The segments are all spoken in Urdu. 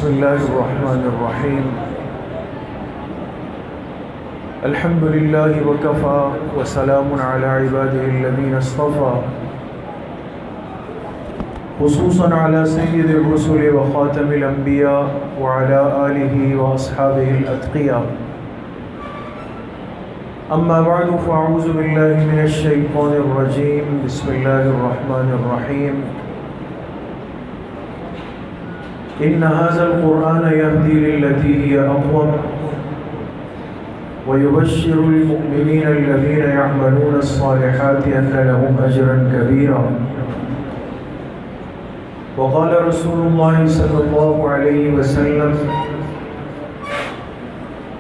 بسم الله الرحمن الرحيم. الحمد لله وكفى وسلام على عباده الذين اصطفى، خصوصا على سيد الرسل وخاتم الأنبياء وعلى آله وأصحابه الأتقياء. أما بعد فأعوذ بالله من الشيطان الرجيم. بسم الله الرحمن الرحيم. إن هذا القرآن يهدي للتي هي أقوم ويبشر المؤمنين الذين يعملون الصالحات أن لهم أجرا كبيرا. وقال رسول الله صلى الله عليه وسلم: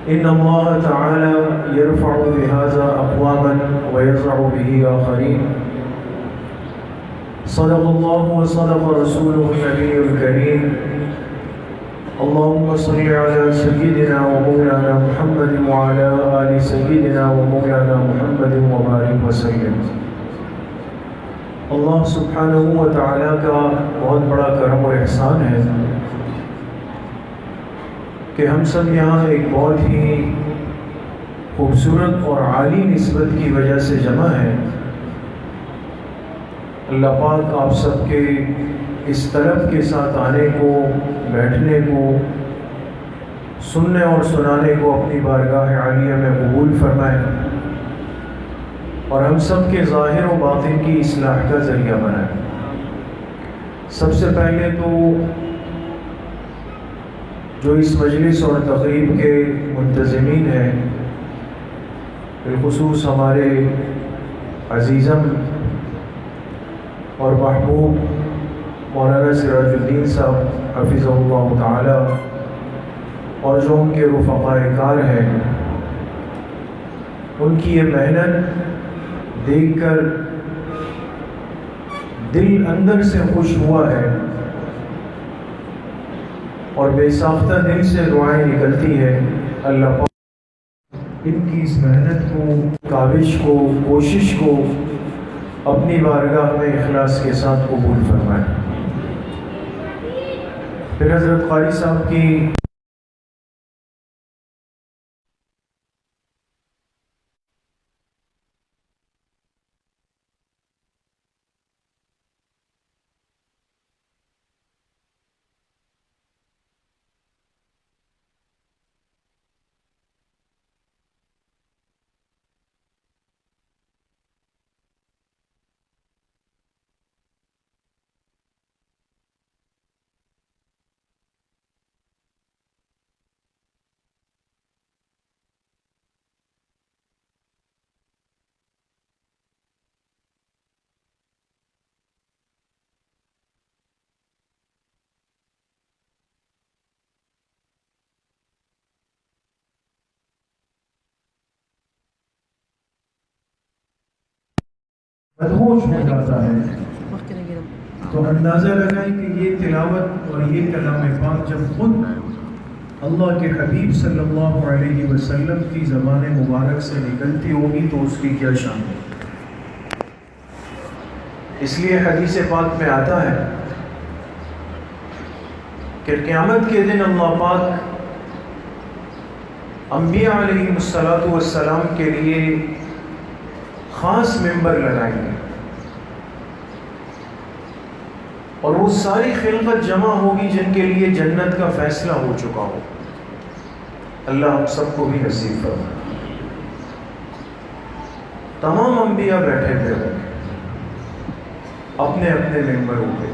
إن الله تعالى يرفع بهذا أقواما ويرفع به آخرين. صدق الله وصدق رسوله النبي الكريم. اللهم صل على سيدنا ومولانا محمد وعلى آل سيدنا ومولانا محمد وبارك وسلم. اللہ سبحانہ و تعالیٰ کا بہت بڑا کرم اور احسان ہے کہ ہم سب یہاں ایک بہت ہی خوبصورت اور عالی نسبت کی وجہ سے جمع ہیں. اللہ پاک آپ سب کے اس طلب کے ساتھ آنے کو، بیٹھنے کو، سننے اور سنانے کو اپنی بارگاہ عالیہ میں قبول فرمائے اور ہم سب کے ظاہر و باطن کی اصلاح کا ذریعہ بنائے. سب سے پہلے تو جو اس مجلس اور تقریب کے منتظمین ہیں، بالخصوص ہمارے عزیزم اور محبوب مولانا سراج الدین صاحب حفظہ اللہ تعالی، اور جو ان کے رفقاء کار ہیں، ان کی یہ محنت دیکھ کر دل اندر سے خوش ہوا ہے اور بے ساختہ دل سے دعائیں نکلتی ہے. اللہ پاک ان کی اس محنت کو، کاوش کو، کوشش کو اپنی بارگاہ میں اخلاص کے ساتھ قبول فرمائے. پھر حضرت قاری صاحب کی مدہوش ہو جاتا ہے، تو اندازہ لگائیں کہ یہ تلاوت اور یہ کلام پاک جب خود اللہ کے حبیب صلی اللہ علیہ وسلم کی زبان مبارک سے نکلتی ہوگی تو اس کی کیا شان ہے. اس لیے حدیث پاک میں آتا ہے کہ قیامت کے دن اللہ پاک انبیاء علیہ السلام کے لیے خاص ممبر لگائیں گے اور وہ ساری خلقت جمع ہوگی جن کے لیے جنت کا فیصلہ ہو چکا ہو. اللہ ہم سب کو بھی نصیب فرمائے. تمام انبیاء بیٹھے ہوئے ہوں گے اپنے اپنے ممبروں پہ،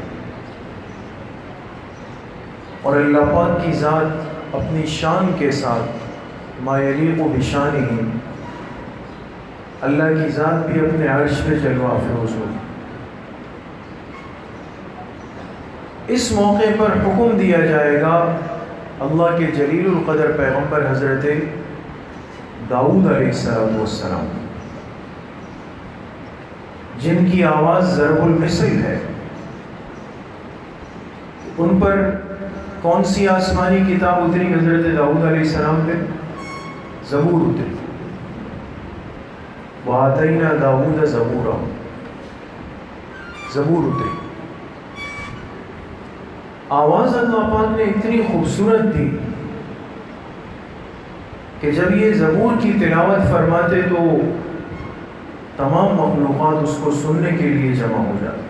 اور اللہ پاک کی ذات اپنی شان کے ساتھ ما یلیق بشانہ، اللہ کی ذات بھی اپنے عرش پہ جلوہ افروز ہوگی. اس موقع پر حکم دیا جائے گا اللہ کے جلیل القدر پیغمبر حضرت داؤد علیہ السلام، جن کی آواز ضرب المثل ہے، ان پر کون سی آسمانی کتاب اتری حضرت داؤد علیہ السلام پہ؟ زبور اتری. وَآتَيْنَا دَاوُودَ زَبُورًا، زبور اتری. آواز اللہ پاک نے اتنی خوبصورت دی کہ جب یہ زبور کی تلاوت فرماتے تو تمام مخلوقات اس کو سننے کے لیے جمع ہو جاتی.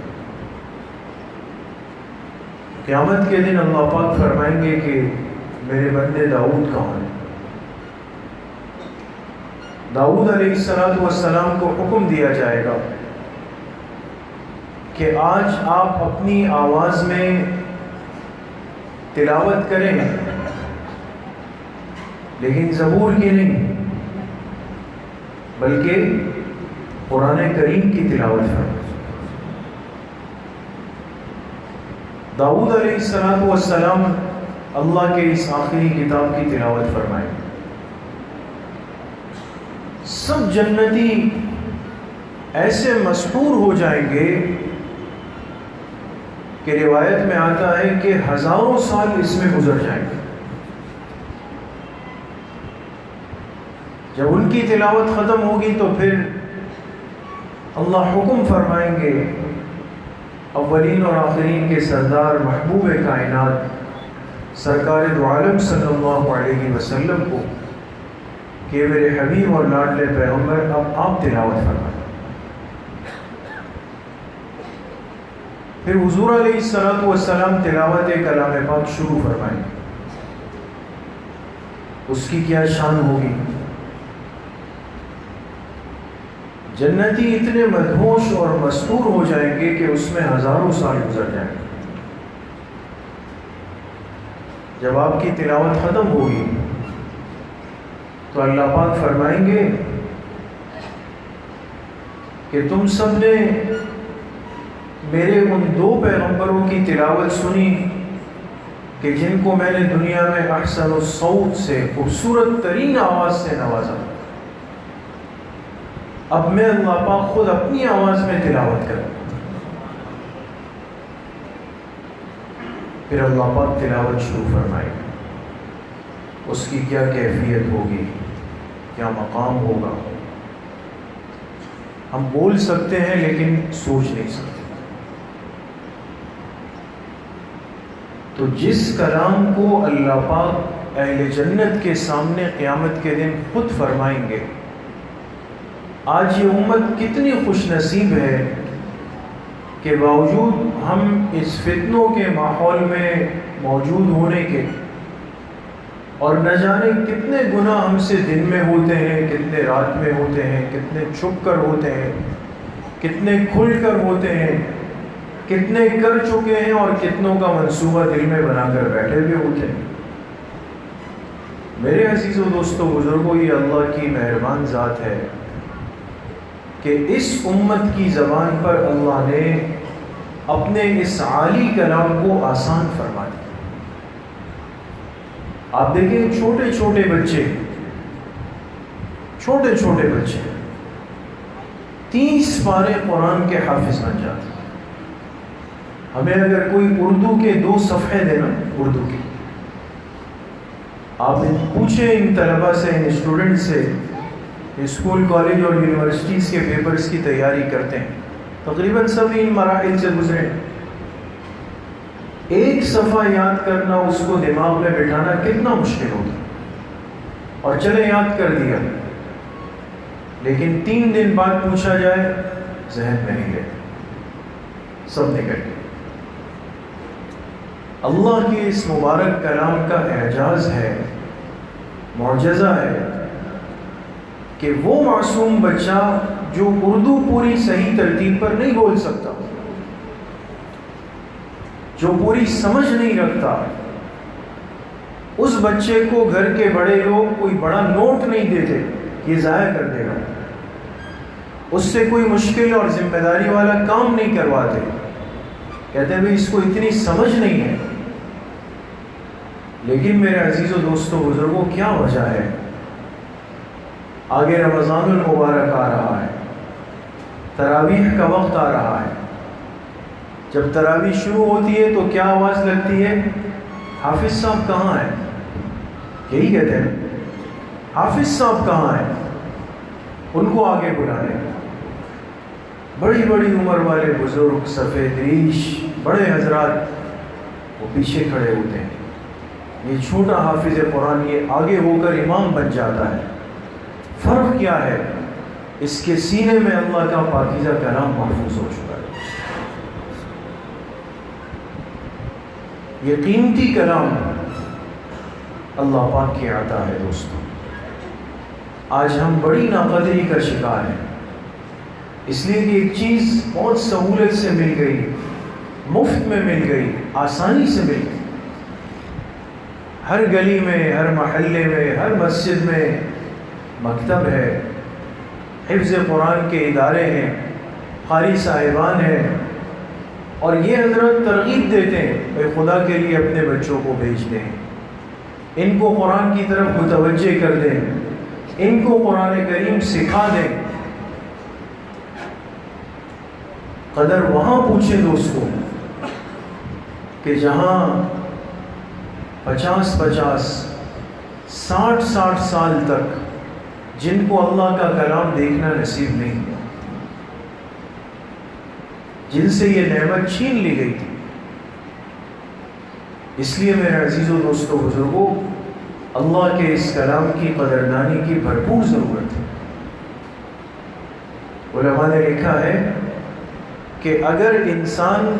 قیامت کے دن اللہ پاک فرمائیں گے کہ میرے بندے داؤد کہاں ہیں؟ داؤد علیہ السلام کو حکم دیا جائے گا کہ آج آپ اپنی آواز میں تلاوت کریں، لیکن زبور کی نہیں بلکہ قرآن کریم کی تلاوت فرمائیں. داؤد علیہ السلام اللہ کے اس آخری کتاب کی تلاوت فرمائیں. سب جنتی ایسے مسحور ہو جائیں گے کہ روایت میں آتا ہے کہ ہزاروں سال اس میں گزر جائیں گے. جب ان کی تلاوت ختم ہوگی تو پھر اللہ حکم فرمائیں گے اولین اور آخرین کے سردار محبوب کائنات سرکار دو عالم صلی اللہ علیہ وسلم کو کہ میرے حبیب اور لاڈلے پیغمبر اب آپ تلاوت فرمائیں. پھر حضور علیہ السلام تلاوت کلام پاک شروع فرمائیں. اس کی کیا شان ہوگی؟ جنتی اتنے مدہوش اور مسحور ہو جائیں گے کہ اس میں ہزاروں سال گزر جائیں گے. جب آپ کی تلاوت ختم ہوگی تو اللہ پاک فرمائیں گے کہ تم سب نے میرے ان دو پیغمبروں کی تلاوت سنی کہ جن کو میں نے دنیا میں احسن الصوت سے خوبصورت ترین آواز سے نوازا. اب میں اللہ پاک خود اپنی آواز میں تلاوت کروں. پھر اللہ پاک تلاوت شروع فرمائے. اس کی کیا کیفیت ہوگی، کیا مقام ہوگا، ہم بول سکتے ہیں لیکن سوچ نہیں سکتے. تو جس کلام کو اللہ پاک اہل جنت کے سامنے قیامت کے دن خود فرمائیں گے، آج یہ امت کتنی خوش نصیب ہے کہ باوجود ہم اس فتنوں کے ماحول میں موجود ہونے کے اور نہ جانے کتنے گناہ ہم سے دن میں ہوتے ہیں، کتنے رات میں ہوتے ہیں، کتنے چھپ کر ہوتے ہیں، کتنے کھل کر ہوتے ہیں، کتنے کر چکے ہیں اور کتنوں کا منصوبہ دل میں بنا کر بیٹھے ہوئے ہوتے ہیں. میرے عزیز و دوستو بزرگوں، یہ اللہ کی مہربان ذات ہے کہ اس امت کی زبان پر اللہ نے اپنے اس عالی کلام کو آسان فرما دیا. آپ دیکھیں چھوٹے چھوٹے بچے 30 پارے قرآن کے حافظ بن جاتے. ہمیں اگر کوئی اردو کے 2 صفحے دینا، اردو کی، آپ پوچھیں ان طلبہ سے، ان اسٹوڈنٹ سے، اسکول کالج اور یونیورسٹیز کے پیپرز کی تیاری کرتے ہیں، تقریباً سب ان مراحل سے گزرے. ایک صفحہ یاد کرنا، اس کو دماغ میں بٹھانا کتنا مشکل ہوتا. اور چلے یاد کر دیا، لیکن 3 دن بعد پوچھا جائے ذہن میں نہیں گئے، سب نکل گئے. اللہ کے اس مبارک کلام کا اعجاز ہے، معجزہ ہے کہ وہ معصوم بچہ جو اردو پوری صحیح ترتیب پر نہیں بول سکتا، جو پوری سمجھ نہیں رکھتا، اس بچے کو گھر کے بڑے لوگ کوئی بڑا نوٹ نہیں دیتے، یہ ضائع کر دے گا. اس سے کوئی مشکل اور ذمہ داری والا کام نہیں کرواتے، کہتے ہیں بھائی اس کو اتنی سمجھ نہیں ہے. لیکن میرے عزیز و دوستو بزرگوں، کیا وجہ ہے؟ آگے رمضان المبارک آ رہا ہے، تراویح کا وقت آ رہا ہے. جب تراویح شروع ہوتی ہے تو کیا آواز لگتی ہے؟ حافظ صاحب کہاں ہیں؟ یہی کہتے ہیں، حافظ صاحب کہاں ہیں؟ ان کو آگے بلا لیں. بڑی بڑی عمر والے بزرگ، سفید ریش، بڑے حضرات وہ پیچھے کھڑے ہوتے ہیں. یہ چھوٹا حافظ قرآن یہ آگے ہو کر امام بن جاتا ہے. فرق کیا ہے؟ اس کے سینے میں اللہ کا پاکیزہ کلام محفوظ ہو چکا ہے. یہ قیمتی کلام اللہ پاک کی عطا ہے. دوستوں، آج ہم بڑی ناقدری کا شکار ہیں، اس لیے کہ ایک چیز بہت سہولت سے مل گئی، مفت میں مل گئی، آسانی سے مل گئی. ہر گلی میں، ہر محلے میں، ہر مسجد میں مکتب ہے، حفظ قرآن کے ادارے ہیں، قاری صاحبان ہیں، اور یہ حضرت ترغیب دیتے ہیں کہ خدا کے لیے اپنے بچوں کو بھیج دیں، ان کو قرآن کی طرف متوجہ کر دیں، ان کو قرآن کریم سکھا دیں. قدر وہاں پوچھیں دوستوں کہ جہاں 50-50 60 سال تک جن کو اللہ کا کلام دیکھنا نصیب نہیں ہوا، جن سے یہ نعمت چھین لی گئی تھی. اس لیے میرے عزیزو دوستو بزرگوں، اللہ کے اس کلام کی قدردانی کی بھرپور ضرورت ہے. علماء نے لکھا ہے کہ اگر انسان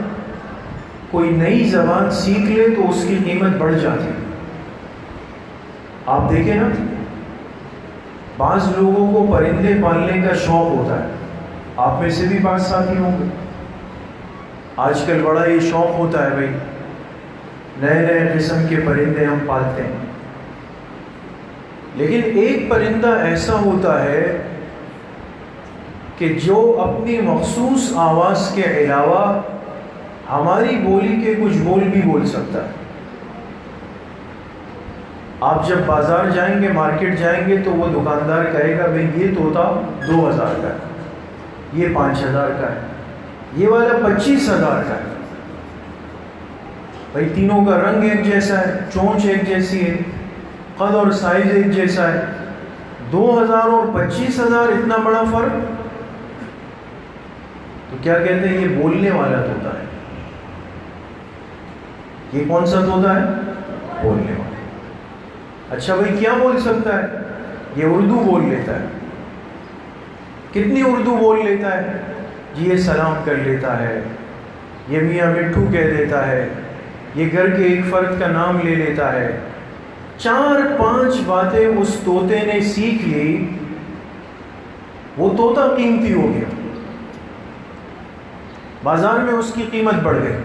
کوئی نئی زبان سیکھ لے تو اس کی قیمت بڑھ جاتی ہے. آپ دیکھیں نا، بعض لوگوں کو پرندے پالنے کا شوق ہوتا ہے، آپ میں سے بھی بعض ساتھی ہوں گے. آج کل بڑا یہ شوق ہوتا ہے بھائی، نئے نئے قسم کے پرندے ہم پالتے ہیں. لیکن ایک پرندہ ایسا ہوتا ہے کہ جو اپنی مخصوص آواز کے علاوہ ہماری بولی کے کچھ بول بھی بول سکتا ہے. آپ جب بازار جائیں گے، مارکیٹ جائیں گے، تو وہ دکاندار کہے گا بھئی یہ طوطا 2000 کا ہے، یہ 5000 کا ہے، یہ والا 25000 کا ہے. بھئی تینوں کا رنگ ایک جیسا ہے، چونچ ایک جیسی ہے، قد اور سائز ایک جیسا ہے. 2000 اور 25000 اتنا بڑا فرق. تو کیا کہتے ہیں؟ یہ بولنے والا طوطا ہے. یہ کون سا طوطا ہے؟ بولنے والا. اچھا بھائی کیا بول سکتا ہے؟ یہ اردو بول لیتا ہے. کتنی اردو بول لیتا ہے؟ جی یہ سلام کر لیتا ہے، یہ میاں مٹھو کہہ دیتا ہے، یہ گھر کے ایک فرد کا نام لے لیتا ہے. 4-5 باتیں اس طوطے نے سیکھ لی، وہ طوطا قیمتی ہو گیا. بازار میں اس کی قیمت بڑھ گئی.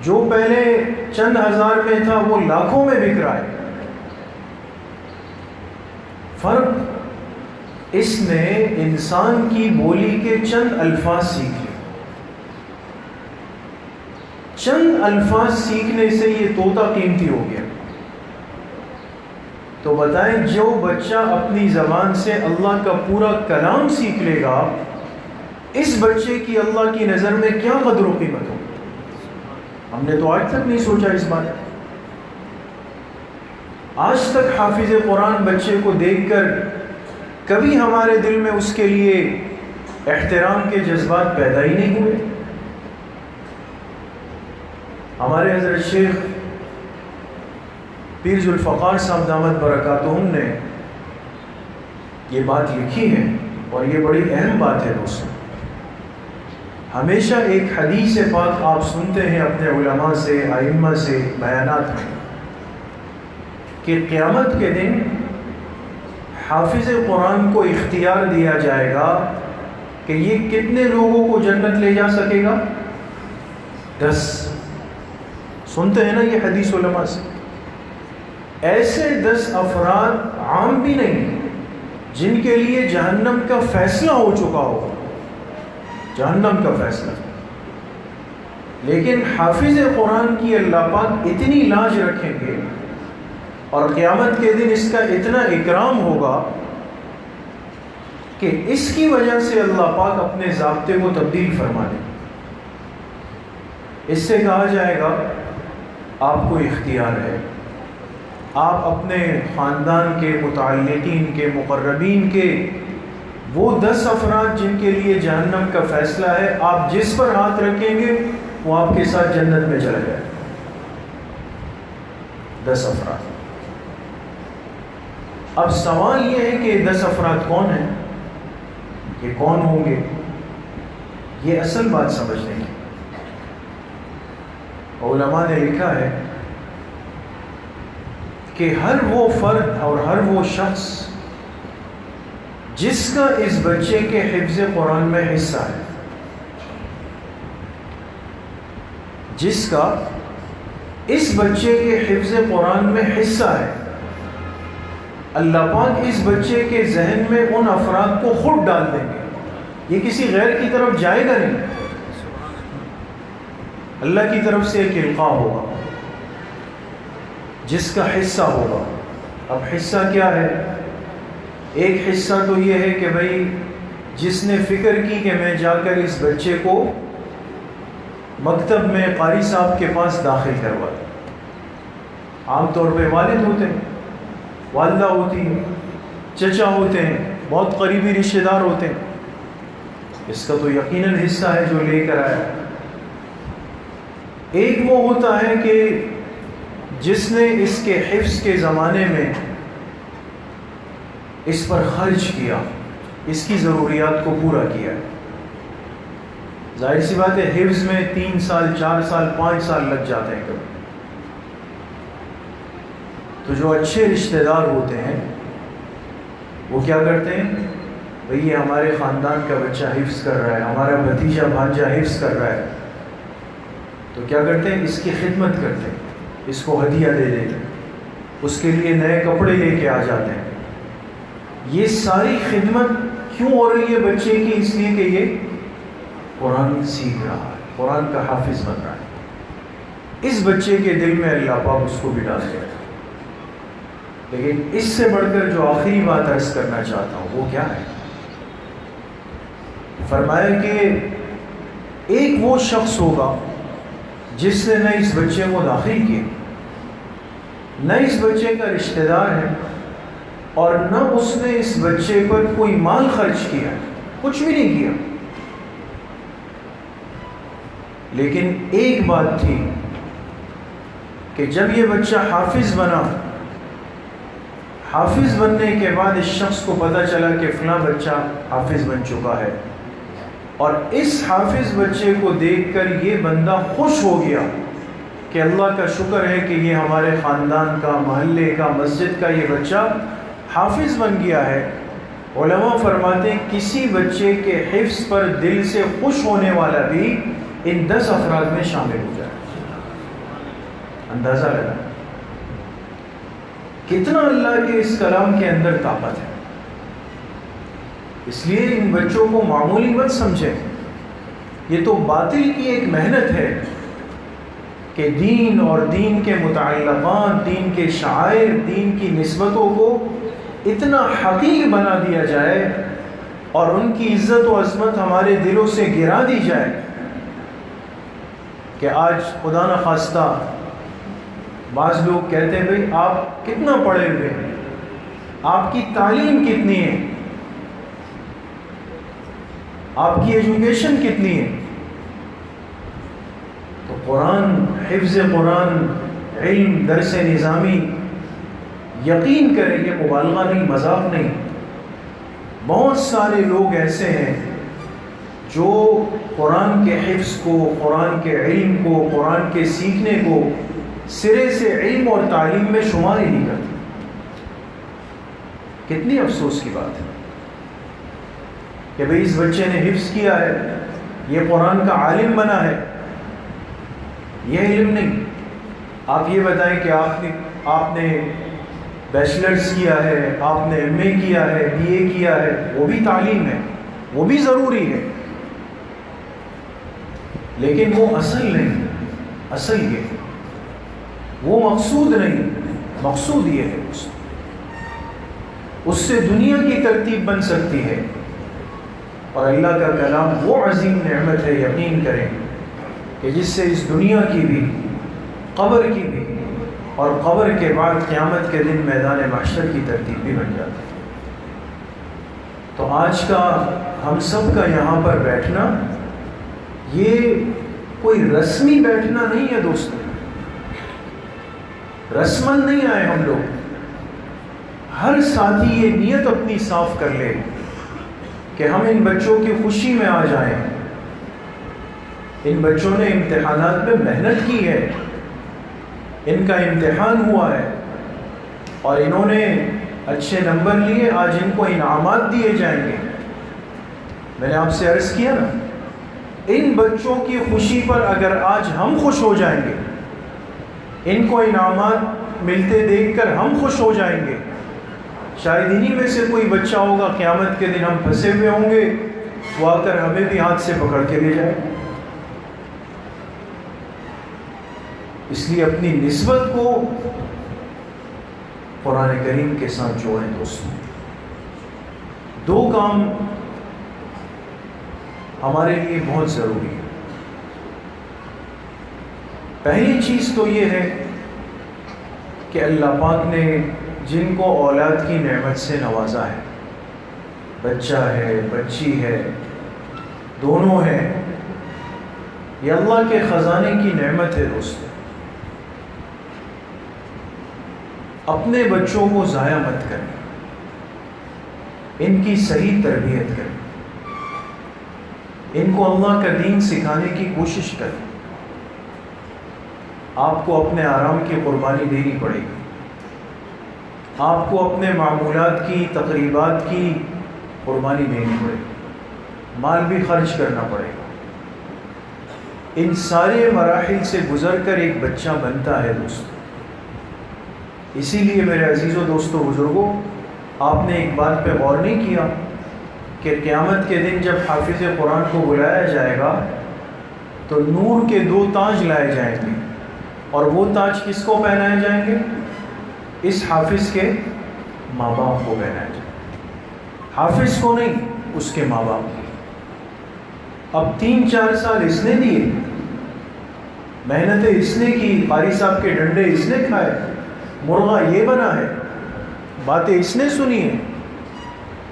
جو پہلے چند ہزار میں تھا وہ لاکھوں میں بک رہا ہے. فرق اس نے انسان کی بولی کے چند الفاظ سیکھ لیے. چند الفاظ سیکھنے سے یہ طوطا قیمتی ہو گیا. تو بتائیں، جو بچہ اپنی زبان سے اللہ کا پورا کلام سیکھ لے گا، اس بچے کی اللہ کی نظر میں کیا قدر و قیمت ہو. ہم نے تو آج تک نہیں سوچا اس بات. آج تک حافظ قرآن بچے کو دیکھ کر کبھی ہمارے دل میں اس کے لیے احترام کے جذبات پیدا ہی نہیں ہوئے. ہمارے حضرت شیخ پیر ذوالفقار صاحب دامت برکاتہم نے یہ بات لکھی ہے، اور یہ بڑی اہم بات ہے دوستوں. ہمیشہ ایک حدیث پاک آپ سنتے ہیں اپنے علماء سے، ائمہ سے بیانات میں، کہ قیامت کے دن حافظ قرآن کو اختیار دیا جائے گا کہ یہ کتنے لوگوں کو جنت لے جا سکے گا؟ 10. سنتے ہیں نا یہ حدیث علماء سے. ایسے 10 افراد عام بھی نہیں جن کے لیے جہنم کا فیصلہ ہو چکا ہوگا، جہنم کا فیصلہ. لیکن حافظ قرآن کی اللہ پاک اتنی لاج رکھیں گے، اور قیامت کے دن اس کا اتنا اکرام ہوگا کہ اس کی وجہ سے اللہ پاک اپنے ضابطے کو تبدیل فرما دیں. اس سے کہا جائے گا آپ کو اختیار ہے، آپ اپنے خاندان کے متعلقین کے، مقربین کے، وہ 10 افراد جن کے لیے جہنم کا فیصلہ ہے، آپ جس پر ہاتھ رکھیں گے وہ آپ کے ساتھ جنت میں چلا جائے. 10 افراد. اب سوال یہ ہے کہ 10 افراد کون ہیں؟ یہ کون ہوں گے؟ یہ اصل بات سمجھنے کی. علماء نے لکھا ہے کہ ہر وہ فرد اور ہر وہ شخص جس کا اس بچے کے حفظ قرآن میں حصہ ہے، جس کا اس بچے کے حفظ قرآن میں حصہ ہے، اللہ پاک اس بچے کے ذہن میں ان افراد کو خود ڈال دیں گے. یہ کسی غیر کی طرف جائے گا نہیں، اللہ کی طرف سے ایک القاء ہوگا جس کا حصہ ہوگا. اب حصہ کیا ہے؟ ایک حصہ تو یہ ہے کہ بھائی جس نے فکر کی کہ میں جا کر اس بچے کو مکتب میں قاری صاحب کے پاس داخل کروا دوں. عام طور پہ والد ہوتے ہیں، والدہ ہوتی ہیں، چچا ہوتے ہیں، بہت قریبی رشتہ دار ہوتے ہیں. اس کا تو یقیناً حصہ ہے جو لے کر آیا. ایک وہ ہوتا ہے کہ جس نے اس کے حفظ کے زمانے میں اس پر خرچ کیا، اس کی ضروریات کو پورا کیا. ظاہر سی بات ہے حفظ میں 3 سال 4 سال 5 سال لگ جاتے ہیں کبھی. تو جو اچھے رشتہ دار ہوتے ہیں وہ کیا کرتے ہیں؟ بھئی یہ ہمارے خاندان کا بچہ حفظ کر رہا ہے، ہمارا بھتیجا بھانجا حفظ کر رہا ہے، تو کیا کرتے ہیں؟ اس کی خدمت کرتے ہیں، اس کو ہدیہ دے دیتے ہیں، اس کے لیے نئے کپڑے لے کے آ جاتے ہیں. یہ ساری خدمت کیوں ہو رہی ہے بچے کی؟ اس لیے کہ یہ قرآن سیکھ رہا ہے، قرآن کا حافظ بن رہا ہے. اس بچے کے دل میں اللہ پاک اس کو بھی ڈال دیا. لیکن اس سے بڑھ کر جو آخری بات عرض کرنا چاہتا ہوں وہ کیا ہے؟ فرمایا کہ ایک وہ شخص ہوگا جس نے نہ اس بچے کو داخل کیا، نہ اس بچے کا رشتہ دار ہے، اور نہ اس نے اس بچے پر کوئی مال خرچ کیا، کچھ بھی نہیں کیا. لیکن ایک بات تھی کہ جب یہ بچہ حافظ بنا، حافظ بننے کے بعد اس شخص کو پتہ چلا کہ فلاں بچہ حافظ بن چکا ہے، اور اس حافظ بچے کو دیکھ کر یہ بندہ خوش ہو گیا کہ اللہ کا شکر ہے کہ یہ ہمارے خاندان کا، محلے کا، مسجد کا یہ بچہ حافظ بن گیا ہے. علماء فرماتے ہیں کسی بچے کے حفظ پر دل سے خوش ہونے والا بھی ان 10 افراد میں شامل ہو جائے. اندازہ لگا کتنا اللہ کے اس کلام کے اندر طاقت ہے. اس لیے ان بچوں کو معمولی مت سمجھیں. یہ تو باطل کی ایک محنت ہے کہ دین اور دین کے متعلقات، دین کے شعائر، دین کی نسبتوں کو اتنا حقیر بنا دیا جائے اور ان کی عزت و عظمت ہمارے دلوں سے گرا دی جائے کہ آج خدا نخواستہ بعض لوگ کہتے ہیں بھئی آپ کتنا پڑھے ہوئے ہیں، آپ کی تعلیم کتنی ہے، آپ کی ایجوکیشن کتنی ہے. تو قرآن، حفظ قرآن، علم، درس نظامی، یقین کریں یہ مبالغہ نہیں، مذاق نہیں. بہت سارے لوگ ایسے ہیں جو قرآن کے حفظ کو، قرآن کے علم کو، قرآن کے سیکھنے کو سرے سے علم اور تعلیم میں شمار ہی نہیں کرتے. کتنی افسوس کی بات ہے کہ بھئی اس بچے نے حفظ کیا ہے، یہ قرآن کا عالم بنا ہے. یہ علم نہیں. آپ یہ بتائیں کہ آپ نے بیچلرز کیا ہے، آپ نے ایم اے کیا ہے، بی اے کیا ہے، وہ بھی تعلیم ہے، وہ بھی ضروری ہے، لیکن وہ اصل نہیں. اصل یہ وہ مقصود نہیں. مقصود یہ ہے اس سے دنیا کی ترتیب بن سکتی ہے، اور اللہ کا کلام وہ عظیم نعمت ہے، یقین کریں کہ جس سے اس دنیا کی بھی، قبر کی بھی، اور قبر کے بعد قیامت کے دن میدان محشر کی ترتیب بھی بن جاتی ہے. تو آج کا ہم سب کا یہاں پر بیٹھنا یہ کوئی رسمی بیٹھنا نہیں ہے دوستوں، رسمن نہیں آئے ہم لوگ۔ ہر ساتھی یہ نیت اپنی صاف کر لے کہ ہم ان بچوں کی خوشی میں آ جائیں۔ ان بچوں نے امتحانات میں محنت کی ہے، ان کا امتحان ہوا ہے اور انہوں نے اچھے نمبر لیے، آج ان کو انعامات دیے جائیں گے۔ میں نے آپ سے عرض کیا نا، ان بچوں کی خوشی پر اگر آج ہم خوش ہو جائیں گے، ان کو انعامات ملتے دیکھ کر ہم خوش ہو جائیں گے، شاید انہی میں سے کوئی بچہ ہوگا قیامت کے دن ہم پھنسے ہوئے ہوں گے، وہ آ کر ہمیں بھی ہاتھ سے پکڑ کے لے جائے۔ اس لیے اپنی نسبت کو قرآن کریم کے ساتھ جوڑیں دوستوں۔ دو کام ہمارے لیے بہت ضروری ہے۔ پہلی چیز تو یہ ہے کہ اللہ پاک نے جن کو اولاد کی نعمت سے نوازا ہے، بچہ ہے، بچی ہے، دونوں ہیں، یہ اللہ کے خزانے کی نعمت ہے دوستوں۔ اپنے بچوں کو ضائع مت کریں، ان کی صحیح تربیت کریں، ان کو اللہ کا دین سکھانے کی کوشش کریں۔ آپ کو اپنے آرام کی قربانی دینی پڑے گی، آپ کو اپنے معمولات کی، تقریبات کی قربانی دینی پڑے گی، مال بھی خرچ کرنا پڑے گا۔ ان سارے مراحل سے گزر کر ایک بچہ بنتا ہے دوستو۔ اسی لیے میرے عزیزوں، دوستو، بزرگوں، آپ نے ایک بات پہ غور نہیں کیا کہ قیامت کے دن جب حافظ قرآن کو بلایا جائے گا تو نور کے 2 تاج لائے جائیں گے، اور وہ تاج کس کو پہنائے جائیں گے؟ اس حافظ کے ماں باپ کو پہنائے جائیں گے، حافظ کو نہیں، اس کے ماں باپ کو۔ اب 3-4 سال اس نے دیے، محنتیں اس نے کی، قاری صاحب کے ڈنڈے اس نے کھائے، مرغا یہ بنا ہے، باتیں اس نے سنی ہیں،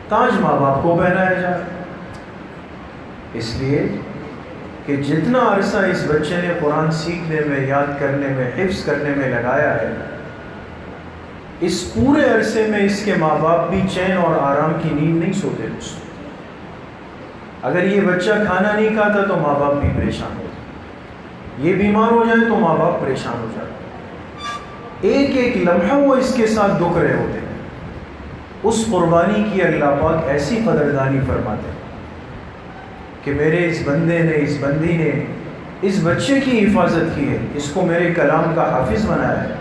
تاج ماں باپ کو پہنایا جائے۔ اس لیے کہ جتنا عرصہ اس بچے نے قرآن سیکھنے میں، یاد کرنے میں، حفظ کرنے میں لگایا ہے، اس پورے عرصے میں اس کے ماں باپ بھی چین اور آرام کی نیند نہیں سوتے دوستوں۔ اگر یہ بچہ کھانا نہیں کھاتا تو ماں باپ بھی پریشان ہوتے، یہ بیمار ہو جائے تو ماں باپ پریشان ہو جاتے، ایک ایک لمحہ وہ اس کے ساتھ دکھ رہے ہوتے ہیں۔ اس قربانی کی اللہ پاک ایسی قدردانی فرماتے ہیں کہ میرے اس بندے نے، اس بندی نے اس بچے کی حفاظت کی ہے، اس کو میرے کلام کا حافظ بنایا ہے،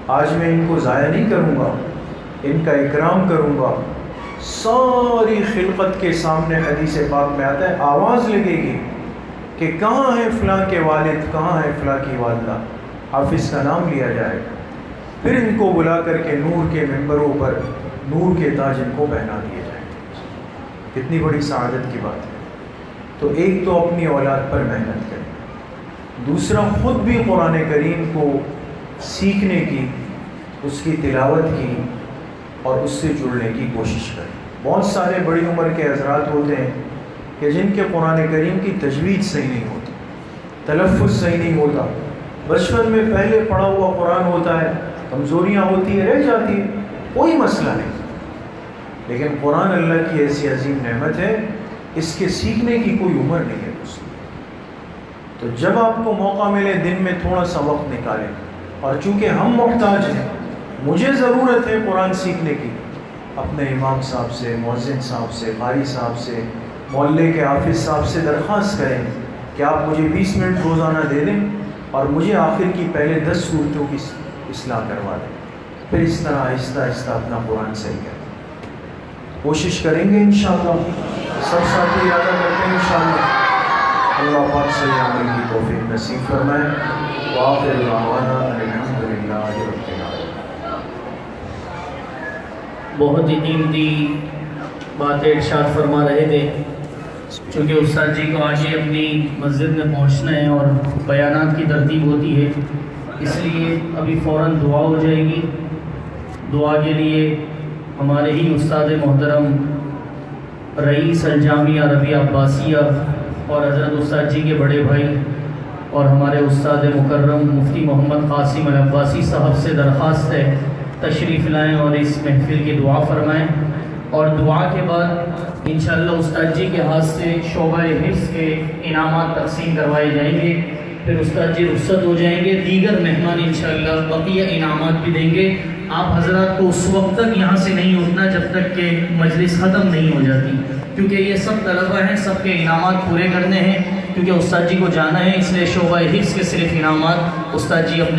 آج میں ان کو ضائع نہیں کروں گا، ان کا اکرام کروں گا۔ ساری خلقت کے سامنے حدیث پاک میں آتا ہے، آواز لگے گی کہ کہاں ہے فلاں کے والد، کہاں ہے فلاں کی والدہ، حافظ کا نام لیا جائے گا، پھر ان کو بلا کر کے نور کے ممبروں پر نور کے تاج ان کو پہنا دیے جائیں گے۔ کتنی بڑی سعادت کی بات ہے۔ تو ایک تو اپنی اولاد پر محنت کریں، دوسرا خود بھی قرآن کریم کو سیکھنے کی، اس کی تلاوت کی اور اس سے جڑنے کی کوشش کریں۔ بہت سارے بڑی عمر کے حضرات ہوتے ہیں کہ جن کے قرآن کریم کی تجوید صحیح نہیں ہوتی، تلفظ صحیح نہیں ہوتا، بچپن میں پہلے پڑھا ہوا قرآن ہوتا ہے، کمزوریاں ہوتی ہیں، رہ جاتی ہیں، کوئی مسئلہ نہیں، لیکن قرآن اللہ کی ایسی عظیم نعمت ہے، اس کے سیکھنے کی کوئی عمر نہیں ہے دوستوں۔ تو جب آپ کو موقع ملے دن میں تھوڑا سا وقت نکالیں، اور چونکہ ہم محتاج ہیں، مجھے ضرورت ہے قرآن سیکھنے کی، اپنے امام صاحب سے، مؤذن صاحب سے، قاری صاحب سے، محلے کے حافظ صاحب سے درخواست کریں کہ آپ مجھے 20 منٹ روزانہ دے دیں اور مجھے آخر کی پہلے 10 صورتوں کی اصلاح کروا دیں، پھر اس طرح آہستہ آہستہ اپنا قرآن صحیح کریں۔ کوشش کریں گے انشاءاللہ، سب ساتھی ارادہ کرتے ہیں انشاءاللہ۔ اللہ پاک صحیح عمل کی توفیق نصیب فرمائے۔ وآخر دعوانا الحمدللہ رب العالمین۔ بہت ہی قیمتی باتیں ارشاد فرما رہے تھے، چونکہ استاد جی کو آج ہی اپنی مسجد میں پہنچنا ہے اور بیانات کی ترتیب ہوتی ہے، اس لیے ابھی فوراً دعا ہو جائے گی۔ دعا کے لیے ہمارے ہی استاد محترم رئیس الجامعہ ربیہ عباسیہ اور حضرت استاد جی کے بڑے بھائی اور ہمارے استاد مکرم مفتی محمد قاسم العباسی صاحب سے درخواست ہے تشریف لائیں اور اس محفل کی دعا فرمائیں، اور دعا کے بعد انشاءاللہ استاد جی کے ہاتھ سے شعبہ حفظ کے انعامات تقسیم کروائے جائیں گے، پھر استاد جی رخصت ہو جائیں گے، دیگر مہمان انشاءاللہ بقیہ انعامات بھی دیں گے۔ آپ حضرات کو اس وقت تک یہاں سے نہیں اٹھنا جب تک کہ مجلس ختم نہیں ہو جاتی، کیونکہ یہ سب طلبہ ہیں، سب کے انعامات پورے کرنے ہیں، کیونکہ استاد جی کو جانا ہے، اس لیے شعبہ حفظ کے صرف انعامات استاد جی اپنے